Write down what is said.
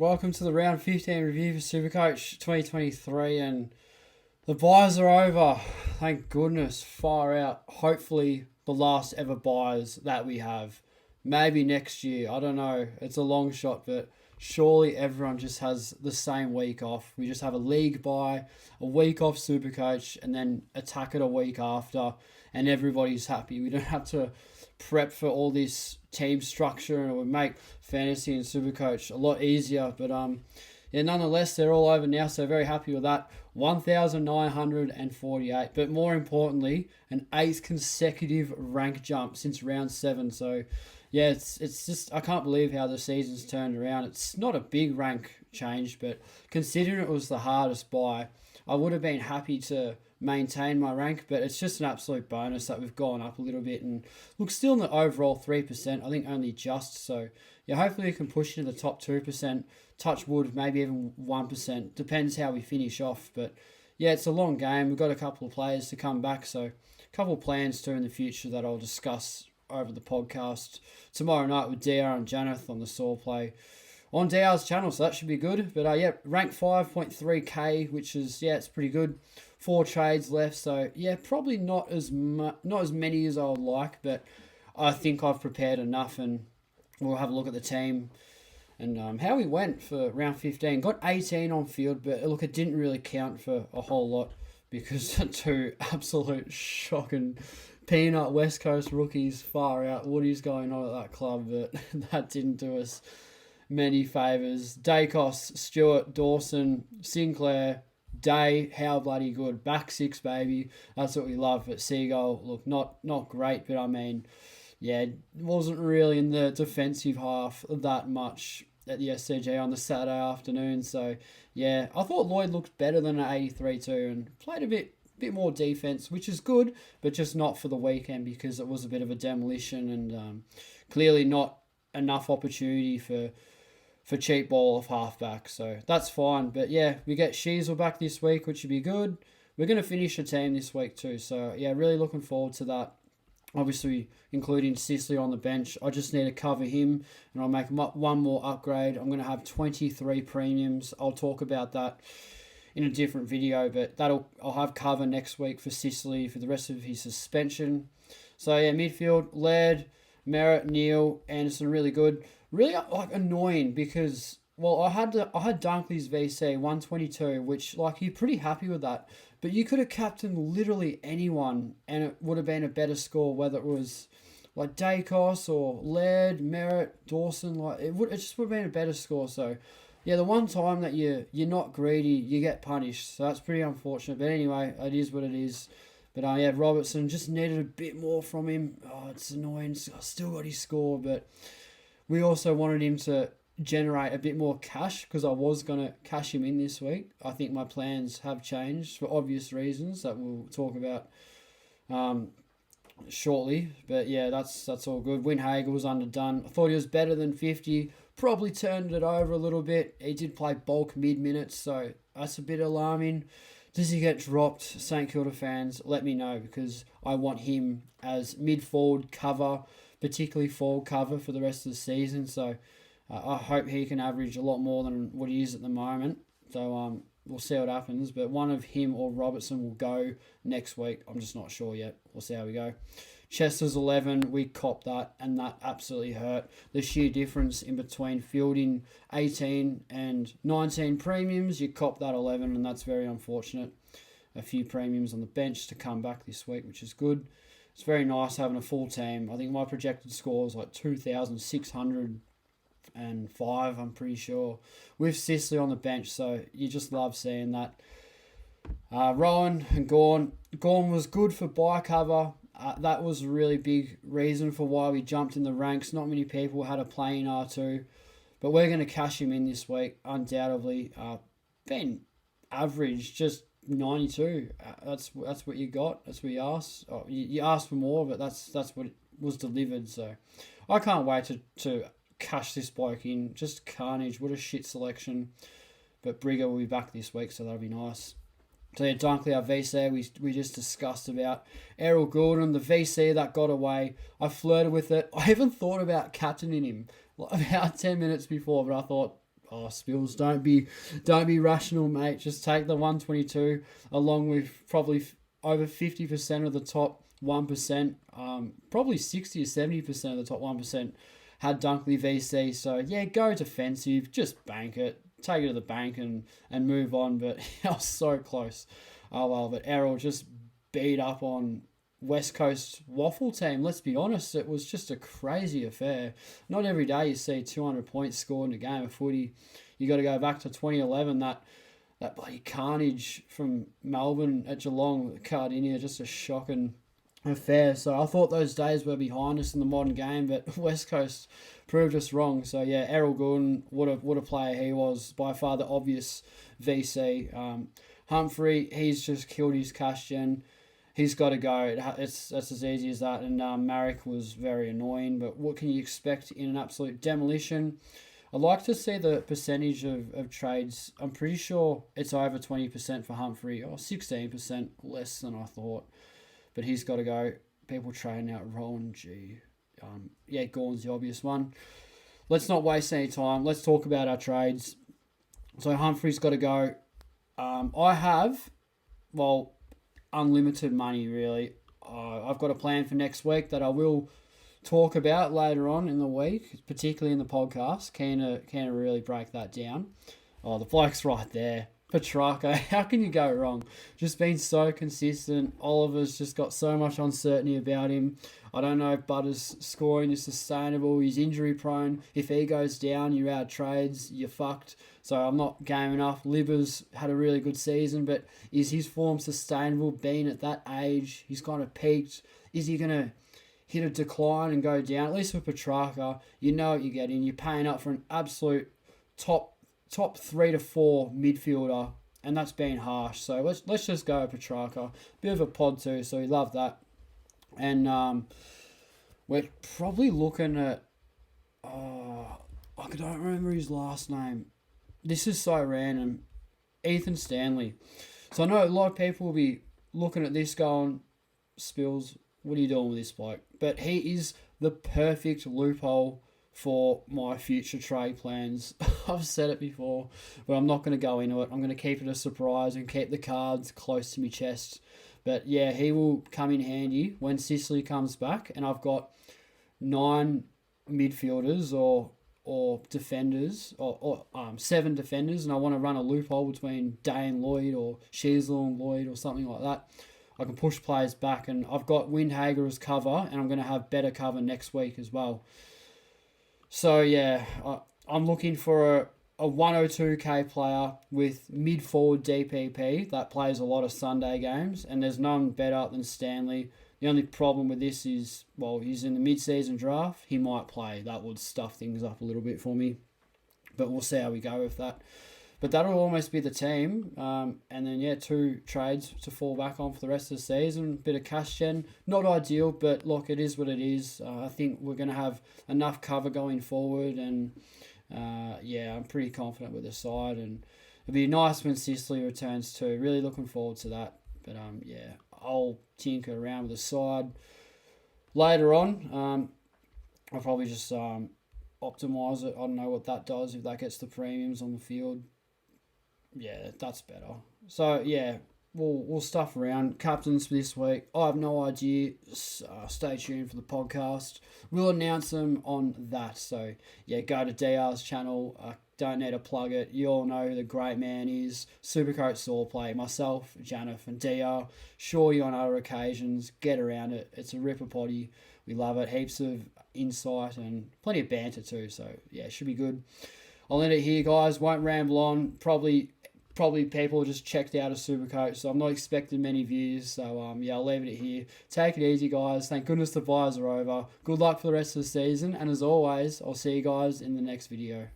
Welcome to the round 15 review for SuperCoach 2023, and the buys are over. Thank goodness, far out. Hopefully, the last ever buys that we have. Maybe next year. I don't know. It's a long shot, but surely everyone just has the same week off. We just have a league buy, a week off SuperCoach, and then attack it a week after, and everybody's happy. We don't have to prep for all this team structure, and it would make fantasy and SuperCoach a lot easier. But nonetheless, they're all over now, so very happy with that. 1,948, but more importantly, an 8th consecutive rank jump since round 7. So yeah, it's just, I can't believe how the season's turned around. It's not a big rank change, but considering it was the hardest buy, I would have been happy to maintain my rank, but it's just an absolute bonus that we've gone up a little bit, and look, still in the overall 3%, I think only just. So yeah, hopefully we can push into the top 2%, touch wood, maybe even 1%, depends how we finish off. But yeah, it's a long game. We've got a couple of players to come back, so a couple of plans too in the future that I'll discuss over the podcast tomorrow night with DR and Janeth on the Saw Play on DR's channel, so that should be good. But yeah, rank 5.3k, which is, yeah, it's pretty good. 4 trades left, so yeah, probably not as many as I would like, but I think I've prepared enough, and we'll have a look at the team and how we went for round 15. Got 18 on field, but look, it didn't really count for a whole lot because two absolute shocking peanut West Coast rookies, far out. Woody's going on at that club, but that didn't do us many favours. Dacos, Stewart, Dawson, Sinclair, Day, how bloody good. Back 6, baby. That's what we love. But Seagull, look, not great, but I mean, yeah, wasn't really in the defensive half that much at the SCG on the Saturday afternoon. So yeah, I thought Lloyd looked better than an 83 too, and played a bit more defense, which is good, but just not for the weekend because it was a bit of a demolition, and clearly not enough opportunity for cheap ball off halfback. So that's fine. But yeah, we get Sheasel back this week, which should be good. We're going to finish the team this week too. So yeah, really looking forward to that. Obviously, including Sicily on the bench. I just need to cover him, and I'll make one more upgrade. I'm going to have 23 premiums. I'll talk about that in a different video, but I'll have cover next week for Sicily for the rest of his suspension. So yeah, midfield, Laird, Merritt, Neal, Anderson, really good. Really annoying because, well, I had Dunkley's VC 122, which you're pretty happy with that, but you could have captained literally anyone and it would have been a better score, whether it was like Dacos or Laird, Merritt, Dawson. It just would have been a better score. So yeah, the one time that you're not greedy, you get punished. So that's pretty unfortunate. But anyway, it is what it is. But yeah, Robertson just needed a bit more from him. Oh, it's annoying. I still got his score, but we also wanted him to generate a bit more cash because I was going to cash him in this week. I think my plans have changed for obvious reasons that we'll talk about shortly. But yeah, that's all good. Winhagel was underdone. I thought he was better than 50. Probably turned it over a little bit. He did play bulk mid-minutes, so that's a bit alarming. Does he get dropped? St Kilda fans, let me know because I want him as mid-forward cover, particularly forward cover for the rest of the season. So I hope he can average a lot more than what he is at the moment. So we'll see what happens. But one of him or Robertson will go next week. I'm just not sure yet. We'll see how we go. Chester's 11, we copped that, and that absolutely hurt. The sheer difference in between fielding 18 and 19 premiums, you cop that 11, and that's very unfortunate. A few premiums on the bench to come back this week, which is good. It's very nice having a full team. I think my projected score is 2,605, I'm pretty sure, with Sicily on the bench, so you just love seeing that. Rowan and Gawn. Gawn was good for buy cover. That was a really big reason for why we jumped in the ranks. Not many people had a play in R2, but we're going to cash him in this week, undoubtedly. Been average, just 92. That's what you got. That's what you asked. Oh, you asked for more, but that's what was delivered. So I can't wait to cash this bloke in. Just carnage. What a shit selection. But Brigger will be back this week, so that'll be nice. So yeah, Dunkley, our VC, we just discussed about Errol Goulden, the VC that got away. I flirted with it. I even thought about captaining him about 10 minutes before, but I thought Oh, Spills, don't be rational, mate. Just take the 122 along with probably over 50% of the top 1%, probably 60 or 70% of the top 1% had Dunkley VC. So yeah, go defensive, just bank it, take it to the bank and move on. But I was so close. Oh well, but Errol just beat up on West Coast Waffle team. Let's be honest, it was just a crazy affair. Not every day you see 200 points scored in a game of footy. You got to go back to 2011, that bloody carnage from Melbourne at Geelong, Cardinia, just a shocking affair. So I thought those days were behind us in the modern game, but West Coast proved us wrong. So yeah, Errol Gordon, what a player he was. By far the obvious VC. Humphrey, he's just killed his cash gen. He's got to go. That's as easy as that. And Marek was very annoying. But what can you expect in an absolute demolition? I'd like to see the percentage of trades. I'm pretty sure it's over 20% for Humphrey, or 16% less than I thought. But he's got to go. People trading out Rowan G. Yeah, Gordon's the obvious one. Let's not waste any time. Let's talk about our trades. So Humphrey's got to go. I have, unlimited money, really. I've got a plan for next week that I will talk about later on in the week, particularly in the podcast. Keen to really break that down. Oh, the bloke's right there. Petrarca, how can you go wrong? Just been so consistent. Oliver's just got so much uncertainty about him. I don't know if Butter's scoring is sustainable. He's injury prone. If he goes down, you're out of trades. You're fucked. So I'm not gaming up. Libber's had a really good season, but is his form sustainable being at that age? He's kind of peaked. Is he going to hit a decline and go down? At least with Petrarca, you know what you're getting. You're paying up for an absolute top 3 to 4 midfielder, and that's been harsh. So let's just go with Petrarca. Bit of a pod too, so we love that. And we're probably looking at I don't remember his last name. This is so random. Ethan Stanley. So I know a lot of people will be looking at this going, Spills, what are you doing with this bloke? But he is the perfect loophole for my future trade plans. I've said it before, but I'm not going to go into it. I'm going to keep it a surprise and keep the cards close to my chest. But yeah, he will come in handy when Sicily comes back, and I've got 9 midfielders or defenders or 7 defenders, and I want to run a loophole between Day and Lloyd or Sheasley and Lloyd or something like that. I can push players back, and I've got Windhager as cover, and I'm going to have better cover next week as well. So yeah, I'm looking for a 102k player with mid-forward DPP that plays a lot of Sunday games, and there's none better than Stanley. The only problem with this is, he's in the mid-season draft. He might play. That would stuff things up a little bit for me, but we'll see how we go with that. But that'll almost be the team. And then, 2 trades to fall back on for the rest of the season. Bit of cash gen. Not ideal, but look, it is what it is. I think we're going to have enough cover going forward. And, I'm pretty confident with the side. And it'll be nice when Sicily returns too. Really looking forward to that. But, I'll tinker around with the side later on. I'll probably just optimize it. I don't know what that does, if that gets the premiums on the field. Yeah, that's better. So, yeah, we'll stuff around. Captains for this week, I have no idea. Stay tuned for the podcast. We'll announce them on that. So, yeah, go to DR's channel. Don't need to plug it. You all know who the great man is. SuperCoach Swordplay. Myself, Janif, and DR. Sure you on other occasions. Get around it. It's a ripper potty. We love it. Heaps of insight and plenty of banter too. So, yeah, it should be good. I'll end it here, guys. Won't ramble on. Probably people just checked out of SuperCoach, so I'm not expecting many views. So, I'll leave it here. Take it easy, guys. Thank goodness the buys are over. Good luck for the rest of the season. And as always, I'll see you guys in the next video.